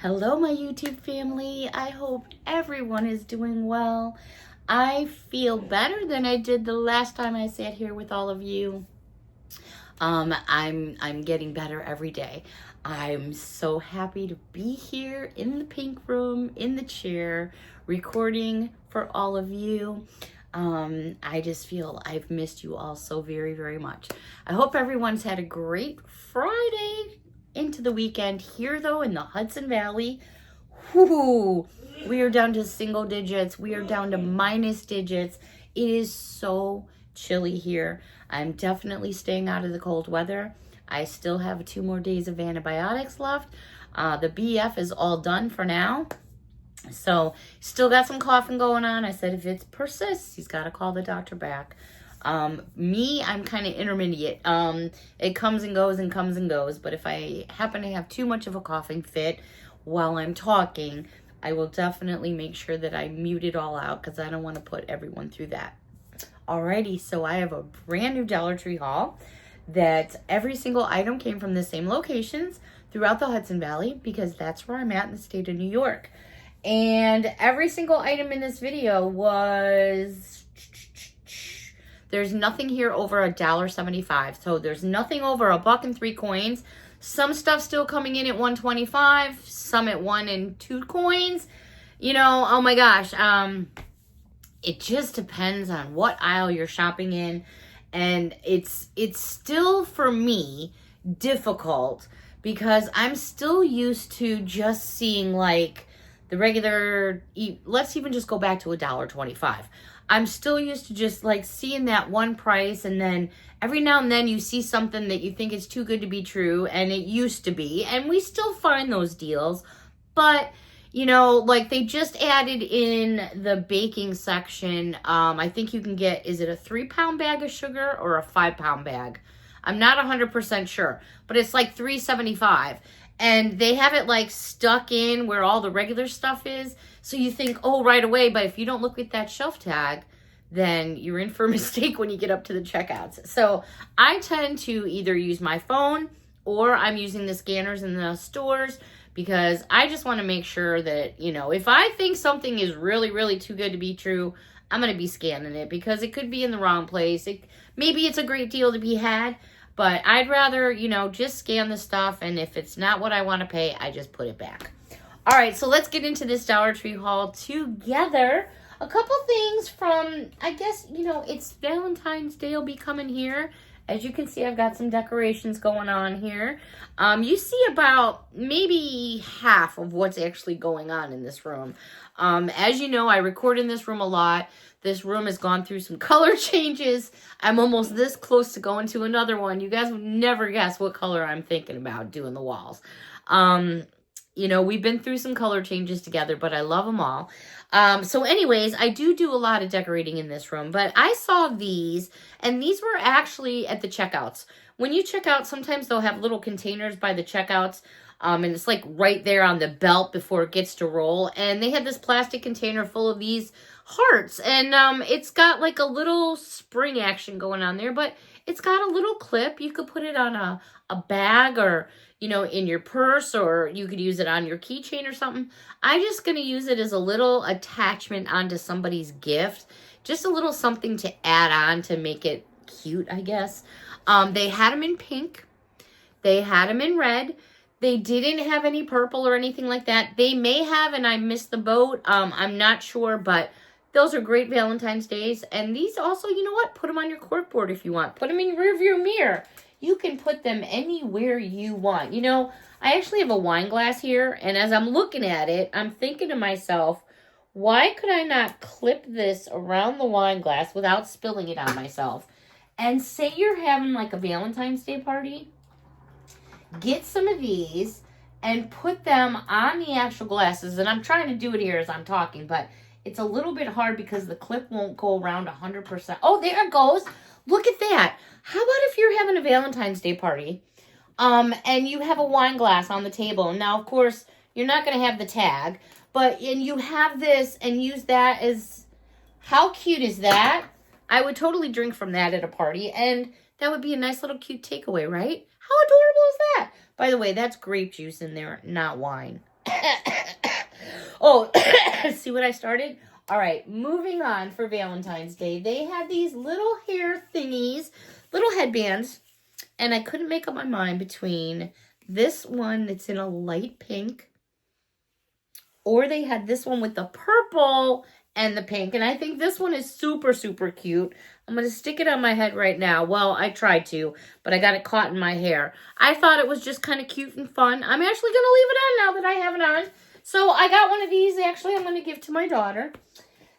Hello, my YouTube family. I hope everyone is doing well. I feel better than I did the last time I sat here with all of you. I'm getting better every day. I'm so happy to be here in the pink room, in the chair, recording for all of you. I just feel I've missed you all so very, very much. I hope everyone's had a great Friday into the weekend. Here, though, in the Hudson Valley, whoo, we are down to single digits. We are down to minus digits. It is so chilly here. I'm definitely staying out of the cold weather. I still have 2 more days of antibiotics left. The BF is all done for now. So still got some coughing going on. I said if it persists, he's got to call the doctor back. I'm kind of intermediate. It comes and goes and comes and goes. But if I happen to have too much of a coughing fit while I'm talking, I will definitely make sure that I mute it all out because I don't want to put everyone through that. Alrighty, so I have a brand new Dollar Tree haul that every single item came from the same locations throughout the Hudson Valley because that's where I'm at in the state of New York. And every single item in this video was... There's nothing here over $1.75. So there's nothing over $1.03. Some stuff still coming in at $1.25. Some at 1 and 2 coins. You know, oh my gosh. It just depends on what aisle you're shopping in. And it's still, for me, difficult because I'm still used to just seeing like the regular, let's even just go back to $1.25. I'm still used to just like seeing that one price, and then every now and then you see something that you think is too good to be true, and it used to be, and we still find those deals. But you know, like they just added in the baking section, I think you can get, is it a 3-pound bag of sugar or a 5-pound bag? I'm not 100% sure, but it's like $3.75. And they have it like stuck in where all the regular stuff is. So you think, oh, right away. But if you don't look at that shelf tag, then you're in for a mistake when you get up to the checkouts. So I tend to either use my phone or I'm using the scanners in the stores because I just want to make sure that, you know, if I think something is really, really too good to be true, I'm going to be scanning it because it could be in the wrong place. Maybe it's a great deal to be had. But I'd rather, you know, just scan the stuff, and if it's not what I want to pay, I just put it back. All right, so let's get into this Dollar Tree haul together. A couple things from, I guess, you know, it's Valentine's Day will be coming here. As you can see, I've got some decorations going on here. You see about maybe half of what's actually going on in this room. As you know, I record in this room a lot. This room has gone through some color changes. I'm almost this close to going to another one. You guys would never guess what color I'm thinking about doing the walls. You know, we've been through some color changes together, but I love them all. So anyways, I do a lot of decorating in this room, but I saw these, and these were actually at the checkouts. When you check out, sometimes they'll have little containers by the checkouts, and it's like right there on the belt before it gets to roll. And they had this plastic container full of these hearts, and it's got like a little spring action going on there, but it's got a little clip. You could put it on a bag, or you know, in your purse, or you could use it on your keychain or something. I'm just going to use it as a little attachment onto somebody's gift. Just a little something to add on to make it cute, I guess. They had them in pink. They had them in red. They didn't have any purple or anything like that. They may have, and I missed the boat. I'm not sure, but those are great Valentine's Days. And these also, you know what? Put them on your corkboard if you want. Put them in your rearview mirror. You can put them anywhere you want. You know, I actually have a wine glass here, and as I'm looking at it, I'm thinking to myself, why could I not clip this around the wine glass without spilling it on myself? And say you're having like a Valentine's Day party, get some of these and put them on the actual glasses. And I'm trying to do it here as I'm talking, but it's a little bit hard because the clip won't go around 100%. Oh, there it goes. Look at that. How about if you're having a Valentine's Day party, and you have a wine glass on the table? Now, of course, you're not going to have the tag, and you have this and use that as, how cute is that? I would totally drink from that at a party, and that would be a nice little cute takeaway, right? How adorable is that? By the way, that's grape juice in there, not wine. Oh, see what I started? All right, moving on for Valentine's Day. They had these little hair thingies, little headbands, and I couldn't make up my mind between this one that's in a light pink, or they had this one with the purple and the pink, and I think this one is super, super cute. I'm going to stick it on my head right now. Well, I tried to, but I got it caught in my hair. I thought it was just kind of cute and fun. I'm actually going to leave it on now that I have it on. So I got one of these, actually, I'm going to give to my daughter.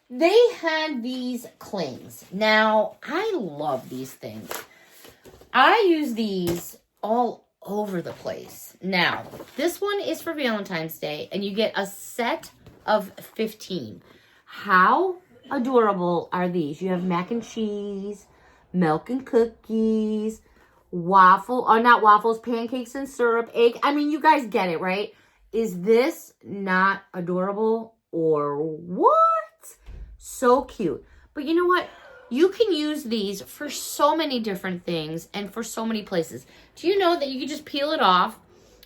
They had these clings. Now, I love these things. I use these all over the place. Now, this one is for Valentine's Day, and you get a set of 15. How adorable are these? You have mac and cheese, milk and cookies, not waffles, pancakes and syrup, egg. I mean, you guys get it, right? Is this not adorable or what? So cute. But you know what? You can use these for so many different things and for so many places. Do you know that you can just peel it off?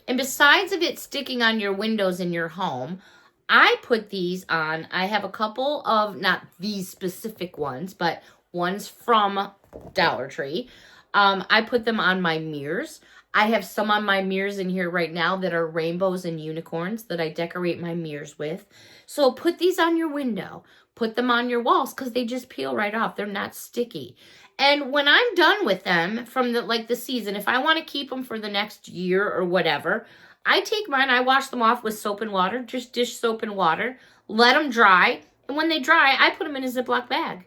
And besides of it sticking on your windows in your home, I put these on. I have a couple of, not these specific ones, but ones from Dollar Tree. I put them on my mirrors. I have some on my mirrors in here right now that are rainbows and unicorns that I decorate my mirrors with. So put these on your window. Put them on your walls because they just peel right off. They're not sticky. And when I'm done with them from the season, if I want to keep them for the next year or whatever, I take mine, I wash them off with soap and water, just dish soap and water, let them dry. And when they dry, I put them in a Ziploc bag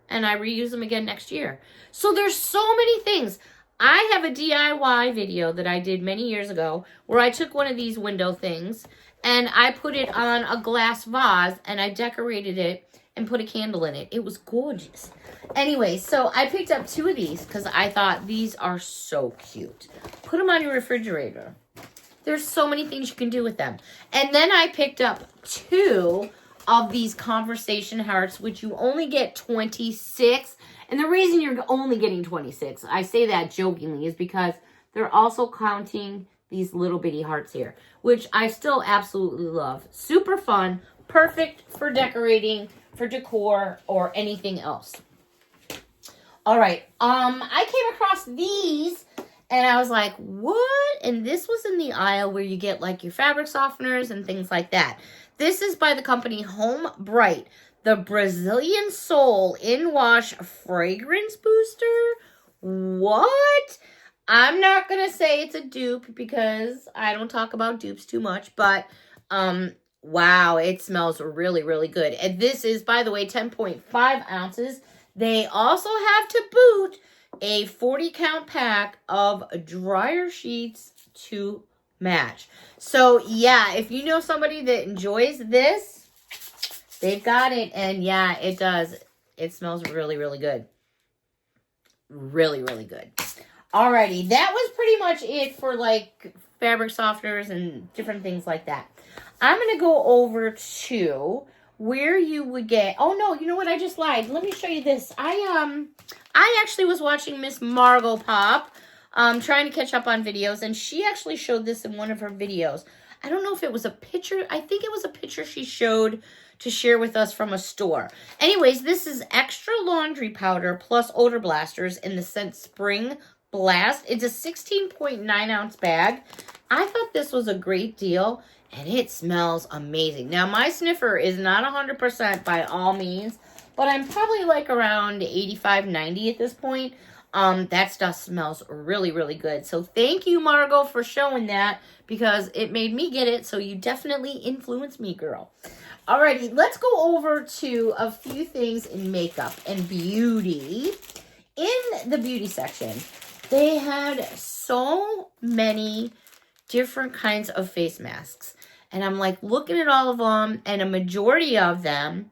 and I reuse them again next year. So there's so many things. I have a DIY video that I did many years ago where I took one of these window things and I put it on a glass vase and I decorated it and put a candle in it. It was gorgeous. Anyway, so I picked up 2 of these because I thought these are so cute. Put them on your refrigerator. There's so many things you can do with them. And then I picked up 2 of these conversation hearts, which you only get 26. And the reason you're only getting 26, I say that jokingly, is because they're also counting these little bitty hearts here, which I still absolutely love. Super fun, perfect for decorating, for decor, or anything else. All right, I came across these, and I was like, what? And this was in the aisle where you get like your fabric softeners and things like that. This is by the company Home Bright, the Brazilian Soul In Wash Fragrance Booster. What? I'm not going to say it's a dupe because I don't talk about dupes too much, but wow, it smells really, really good. And this is, by the way, 10.5 ounces. They also have to boot a 40-count pack of dryer sheets to match. So, yeah, if you know somebody that enjoys this, they've got it. And, yeah, it does. It smells really, really good. Really, really good. Alrighty, that was pretty much it for, like, fabric softeners and different things like that. I'm going to go over to where you would get... Oh, no, you know what? I just lied. Let me show you this. I actually was watching Miss Margot Pop, trying to catch up on videos, and she actually showed this in one of her videos. I don't know if it was a picture. I think it was a picture she showed to share with us from a store. Anyways, this is extra laundry powder plus odor blasters in the scent Spring Blast. It's a 16.9-ounce bag. I thought this was a great deal, and it smells amazing. Now, my sniffer is not 100% by all means, but I'm probably like around 85, 90 at this point. That stuff smells really, really good. So thank you, Margot, for showing that because it made me get it. So you definitely influenced me, girl. Alrighty, let's go over to a few things in makeup and beauty. In the beauty section, they had so many different kinds of face masks. And I'm like looking at all of them, and a majority of them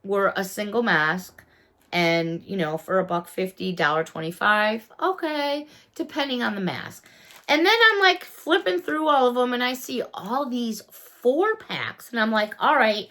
were a single mask. And, you know, for $1.50, $1.25, okay, depending on the mask. And then I'm like flipping through all of them, and I see all these 4-packs. And I'm like, all right,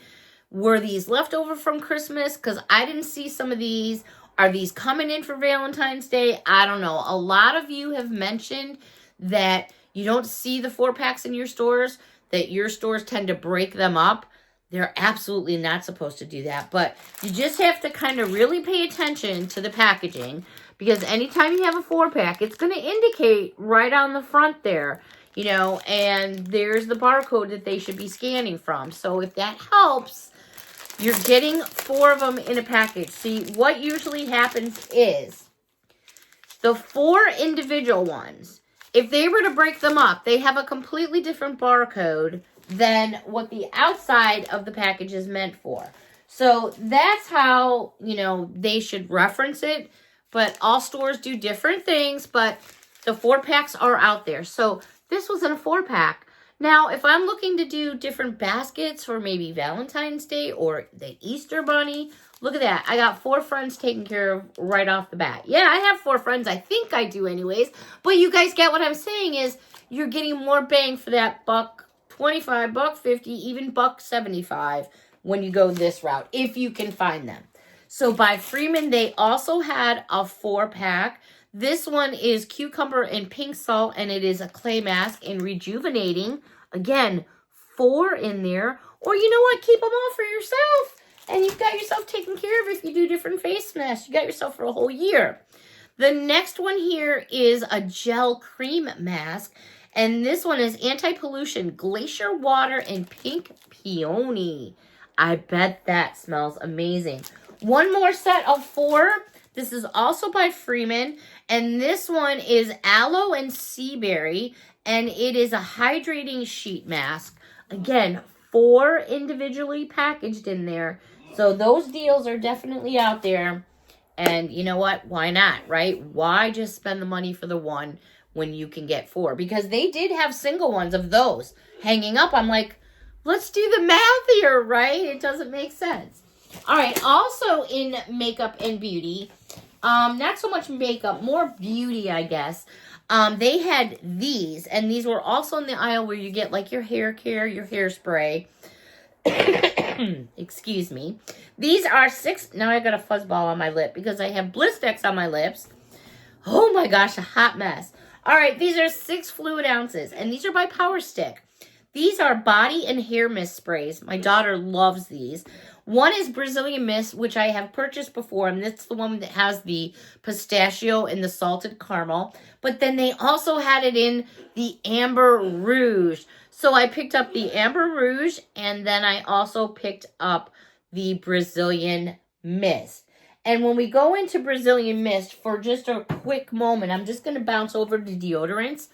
were these left over from Christmas? Because I didn't see some of these. Are these coming in for Valentine's Day? I don't know. A lot of you have mentioned that you don't see the 4-packs in your stores. that your stores tend to break them up. They're absolutely not supposed to do that. But you just have to kind of really pay attention to the packaging, because anytime you have a 4-pack, it's going to indicate right on the front there, you know, and there's the barcode that they should be scanning from. So if that helps, you're getting 4 of them in a package. See, what usually happens is the 4 individual ones, if they were to break them up, they have a completely different barcode than what the outside of the package is meant for. So that's how, you know, they should reference it. But all stores do different things, but the 4-packs are out there. So this was in a 4-pack. Now, if I'm looking to do different baskets for maybe Valentine's Day or the Easter Bunny, look at that. I got 4 friends taken care of right off the bat. Yeah, I have 4 friends. I think I do anyways. But you guys get what I'm saying is you're getting more bang for that $1.25, $1.50, even $1.75 when you go this route, if you can find them. So by Freeman, they also had a 4-pack. This one is cucumber and pink salt, and it is a clay mask and rejuvenating. Again, 4 in there. Or you know what? Keep them all for yourself. And you've got yourself taken care of if you do different face masks. You got yourself for a whole year. The next one here is a gel cream mask. And this one is anti-pollution, glacier water, and pink peony. I bet that smells amazing. One more set of 4. This is also by Freeman. And this one is aloe and sea berry. And it is a hydrating sheet mask. Again, 4 individually packaged in there. So those deals are definitely out there. And you know what? Why not, right? Why just spend the money for the one when you can get 4? Because they did have single ones of those hanging up. I'm like, let's do the math here, right? It doesn't make sense. All right, also in makeup and beauty, not so much makeup, more beauty, I guess. They had these, and these were also in the aisle where you get like your hair care, your hairspray. Excuse me. These are 6. Now I got a fuzzball on my lip because I have Blistex on my lips. Oh my gosh, a hot mess. All right, these are 6 fluid ounces, and these are by Power Stick. These are body and hair mist sprays. My daughter loves these. One is Brazilian Mist, which I have purchased before, and that's the one that has the pistachio and the salted caramel. But then they also had it in the Amber Rouge. So I picked up the Amber Rouge, and then I also picked up the Brazilian Mist. And when we go into Brazilian Mist, for just a quick moment, I'm just going to bounce over to deodorants.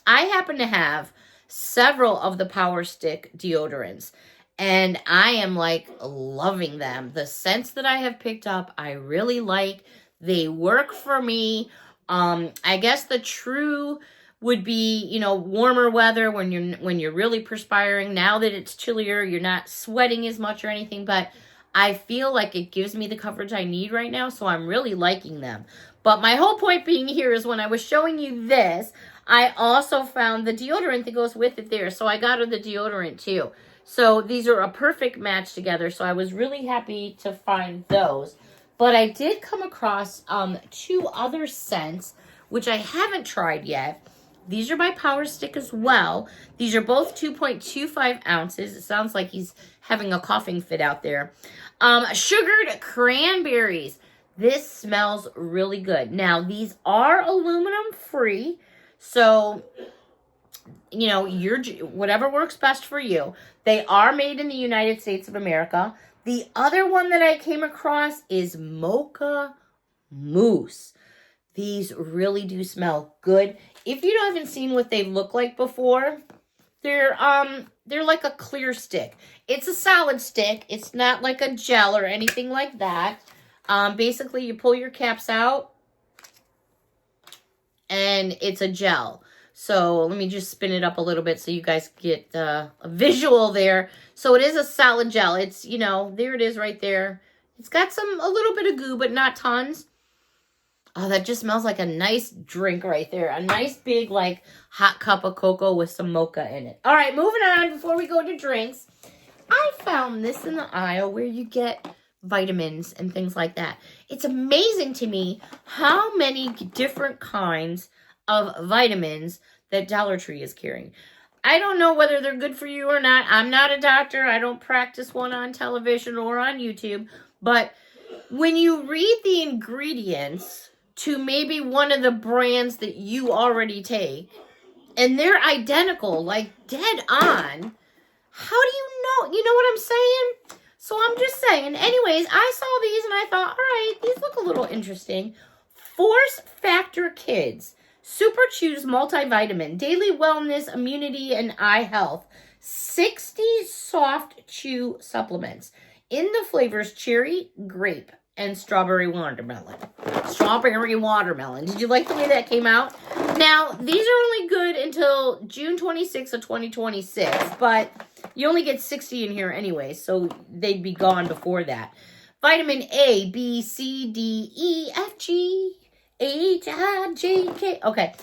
I happen to have several of the Power Stick deodorants, and I am like loving them. The scents that I have picked up, I really like. They work for me. I guess the true would be, you know, warmer weather when you're really perspiring. Now that it's chillier, you're not sweating as much or anything, but I feel like it gives me the coverage I need right now, so I'm really liking them. But my whole point being here is when I was showing you this, I also found the deodorant that goes with it there. So I got her the deodorant too. So these are a perfect match together. So I was really happy to find those. But I did come across 2 other scents, which I haven't tried yet. These are by Power Stick as well. These are both 2.25 ounces. It sounds like he's having a coughing fit out there. Sugared cranberries. This smells really good. Now, these are aluminum free. So, you know, whatever works best for you. They are made in the United States of America. The other one that I came across is Mocha Mousse. These really do smell good. If you haven't seen what they look like before, they're like a clear stick. It's a solid stick. It's not like a gel or anything like that. Basically, you pull your caps out, and it's a gel. So let me just spin it up a little bit so you guys get a visual there. So it is a solid gel. It's, you know, there it is right there. It's got a little bit of goo, but not tons. Oh, that just smells like a nice drink right there. A nice big, like, hot cup of cocoa with some mocha in it. All right, moving on before we go to drinks. I found this in the aisle where you get vitamins and things like that. It's amazing to me how many different kinds of vitamins that Dollar Tree is carrying. I don't know whether they're good for you or not. I'm not a doctor. I don't practice one on television or on YouTube. But when you read the ingredients to maybe one of the brands that you already take, and they're identical, like dead on, how do you know? You know what I'm saying? So I'm just saying. Anyways, I saw these and I thought, all right, these look a little interesting. Force Factor Kids Super Chews Multivitamin, Daily Wellness, Immunity, and Eye Health. 60 soft chew supplements in the flavors cherry, grape, and strawberry watermelon. Strawberry watermelon. Did you like the way that came out? Now, these are only good until June 26th of 2026, but you only get 60 in here anyway, so they'd be gone before that. Vitamin A, B, C, D, E, F, G, H, I, J, K. Okay.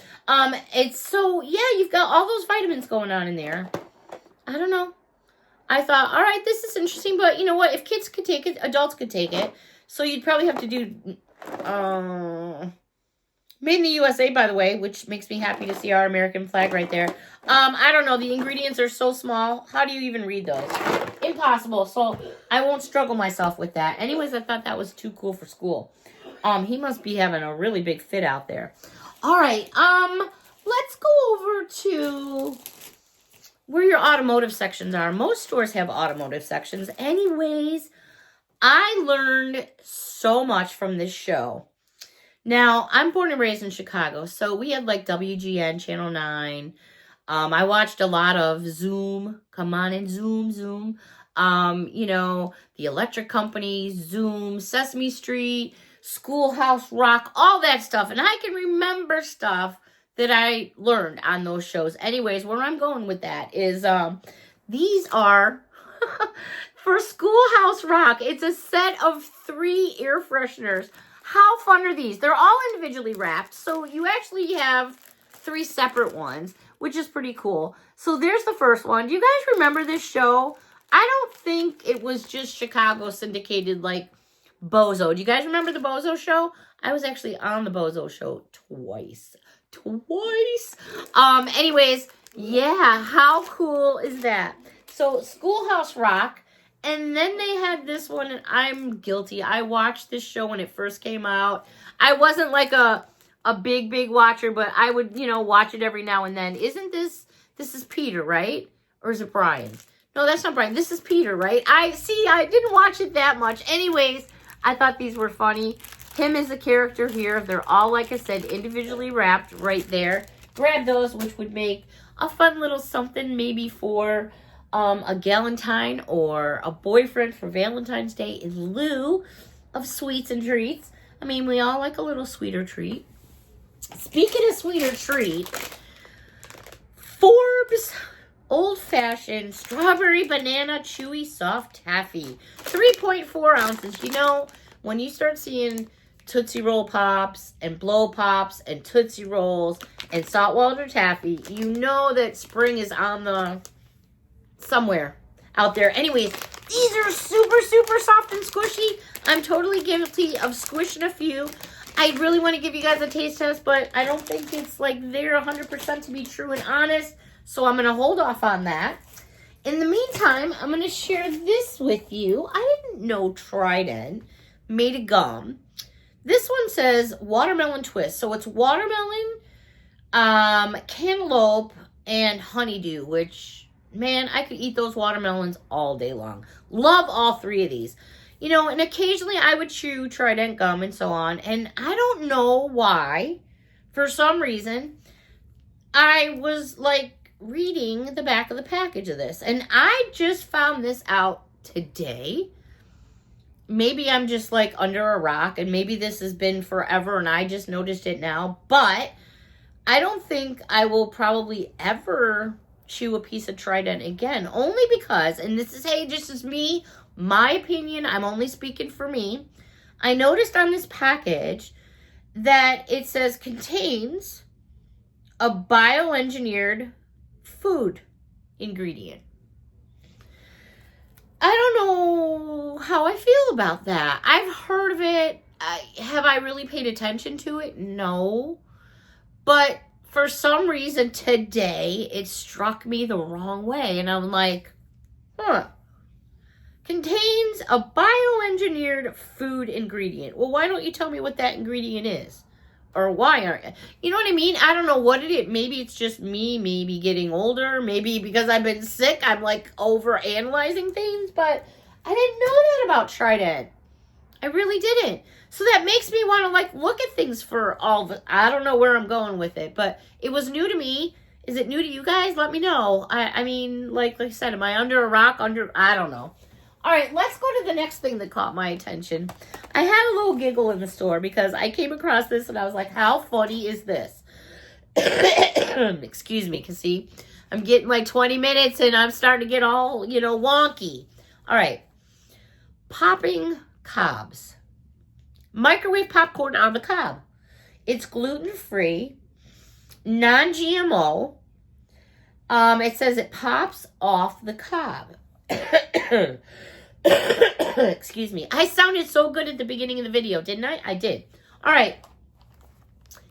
It's so, yeah, you've got all those vitamins going on in there. I don't know. I thought, all right, this is interesting, but you know what? If kids could take it, adults could take it. So you'd probably have to do, made in the USA, by the way, which makes me happy to see our American flag right there. I don't know. The ingredients are so small. How do you even read those? Impossible. So I won't struggle myself with that. Anyways, I thought that was too cool for school. He must be having a really big fit out there. All right. Let's go over to where your automotive sections are. Most stores have automotive sections. Anyways, I learned so much from this show. Now, I'm born and raised in Chicago, so we had like WGN, Channel 9. I watched a lot of Zoom. Come on and Zoom. You know, the Electric Company, Zoom, Sesame Street, Schoolhouse Rock, all that stuff. And I can remember stuff that I learned on those shows. Anyways, where I'm going with that is these are for Schoolhouse Rock. It's a set of 3 air fresheners. How fun are these? They're all individually wrapped, so you actually have 3 separate ones, which is pretty cool. So there's the first one. Do you guys remember this show? I don't think it was just Chicago syndicated like Bozo. Do you guys remember the Bozo show? I was actually on the Bozo show twice. Anyways, yeah, how cool is that? So Schoolhouse Rock, and then they had this one, and I'm guilty. I watched this show when it first came out. I wasn't like a big watcher, but I would, you know, watch it every now and then. Isn't this is Peter, right? Or is it Brian? No, that's not Brian. This is Peter, right? I didn't watch it that much. Anyways, I thought these were funny. Him is a character here. They're all, like I said, individually wrapped right there. Grab those, which would make a fun little something maybe for a galentine or a boyfriend for Valentine's Day in lieu of sweets and treats. I mean, we all like a little sweeter treat. Speaking of sweeter treat, Forbes Old-Fashioned Strawberry Banana Chewy Soft Taffy. 3.4 ounces. You know, when you start seeing Tootsie Roll Pops and Blow Pops and Tootsie Rolls and saltwater taffy, you know that spring is on the somewhere out there. Anyways, these are super soft and squishy. I'm totally guilty of squishing a few. I really want to give you guys a taste test, but I don't think it's like there 100% to be true and honest, so I'm going to hold off on that. In the meantime, I'm going to share this with you. I didn't know Trident made a gum. This one says watermelon twist. So it's watermelon, cantaloupe, and honeydew, which, man, I could eat those watermelons all day long. Love all 3 of these. You know, and occasionally I would chew Trident gum and so on. And I don't know why, for some reason, I was like reading the back of the package of this. And I just found this out today. Maybe I'm just like under a rock and maybe this has been forever and I just noticed it now. But I don't think I will probably ever chew a piece of Trident again. Only because, and this is, hey, just as me, my opinion, I'm only speaking for me. I noticed on this package that it says contains a bioengineered food ingredient. I don't know how I feel about that. I've heard of it. Have I really paid attention to it? No. But for some reason today, it struck me the wrong way. And I'm like, contains a bioengineered food ingredient. Well, why don't you tell me what that ingredient is? Or why aren't you know what I mean? I don't know what it is. Maybe it's just me, maybe getting older, maybe because I've been sick, I'm like over analyzing things, but I didn't know that about Trident. I really didn't. So that makes me want to like look at things for all the, I don't know where I'm going with it, but it was new to me. Is it new to you guys? Let me know. I mean, like I said, am I under a rock? I don't know. All right, let's go to the next thing that caught my attention. I had a little giggle in the store because I came across this and I was like, how funny is this? Excuse me, because see, I'm getting like 20 minutes and I'm starting to get all, wonky. All right. Popping cobs. Microwave popcorn on the cob. It's gluten-free, non-GMO. It says it pops off the cob. Excuse me. I sounded so good at the beginning of the video, didn't I? I did. All right.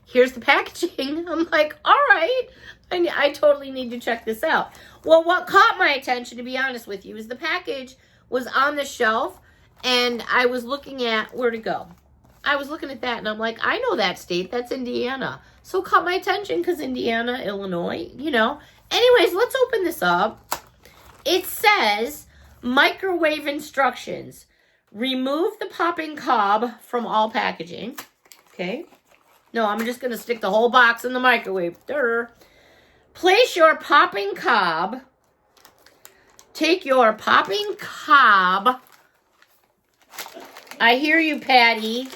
Here's the packaging. I'm like, all right. I totally need to check this out. Well, what caught my attention, to be honest with you, is the package was on the shelf, and I was looking at where to go. I was looking at that, and I'm like, I know that state. That's Indiana. So it caught my attention because Indiana, Illinois, Anyways, let's open this up. It says microwave instructions. Remove the popping cob from all packaging. Okay. No, I'm just going to stick the whole box in the microwave. Durr. Place your popping cob. Take your popping cob. I hear you, Patty,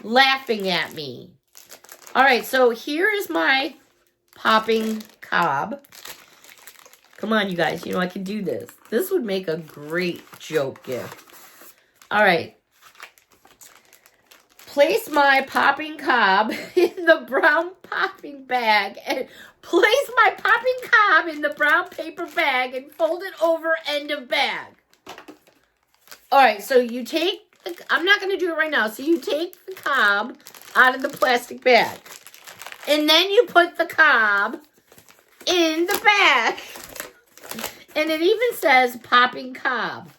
laughing at me. All right, so here is my popping cob. Come on, you guys. I can do this. This would make a great joke gift. All right. Place my popping cob in the brown popping bag. And place my popping cob in the brown paper bag and fold it over end of bag. All right, so you take... I'm not going to do it right now. So you take the cob out of the plastic bag. And then you put the cob in the bag. And it even says popping cob.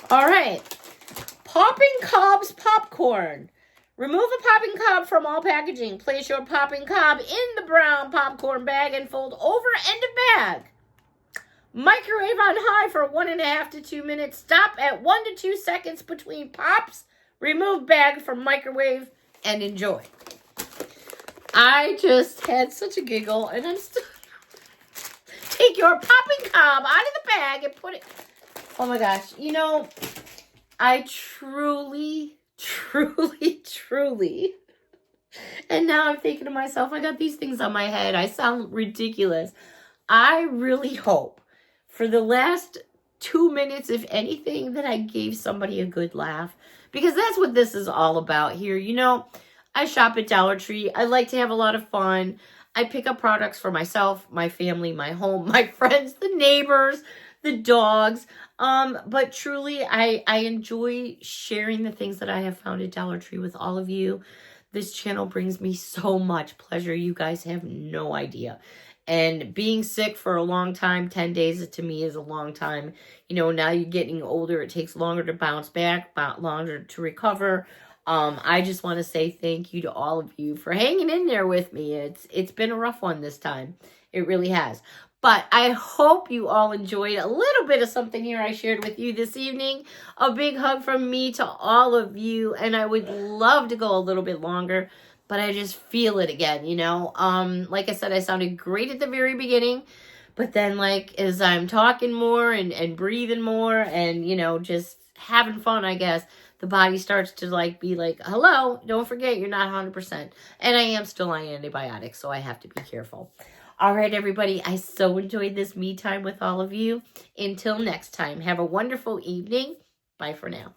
All right. Popping cob's popcorn. Remove a popping cob from all packaging. Place your popping cob in the brown popcorn bag and fold over end of bag. Microwave on high for 1.5 to 2 minutes. Stop at 1 to 2 seconds between pops. Remove bag from microwave and enjoy. I just had such a giggle, and I'm still... Take your popping cob out of the bag and put it... Oh my gosh. I truly... And now I'm thinking to myself, I got these things on my head. I sound ridiculous. I really hope for the last 2 minutes, if anything, that I gave somebody a good laugh. Because that's what this is all about here. I shop at Dollar Tree. I like to have a lot of fun. I pick up products for myself, my family, my home, my friends, the neighbors, the dogs. But truly, I enjoy sharing the things that I have found at Dollar Tree with all of you. This channel brings me so much pleasure. You guys have no idea. And being sick for a long time, 10 days to me is a long time. Now you're getting older. It takes longer to bounce back, longer to recover. I just want to say thank you to all of you for hanging in there with me. It's been a rough one this time. It really has. But I hope you all enjoyed a little bit of something here I shared with you this evening. A big hug from me to all of you. And I would love to go a little bit longer, but I just feel it again, Like I said, I sounded great at the very beginning. But then, as I'm talking more and breathing more and, just having fun, I guess, the body starts to be like, hello, don't forget you're not 100%. And I am still on antibiotics, so I have to be careful. All right, everybody, I so enjoyed this me time with all of you. Until next time, have a wonderful evening. Bye for now.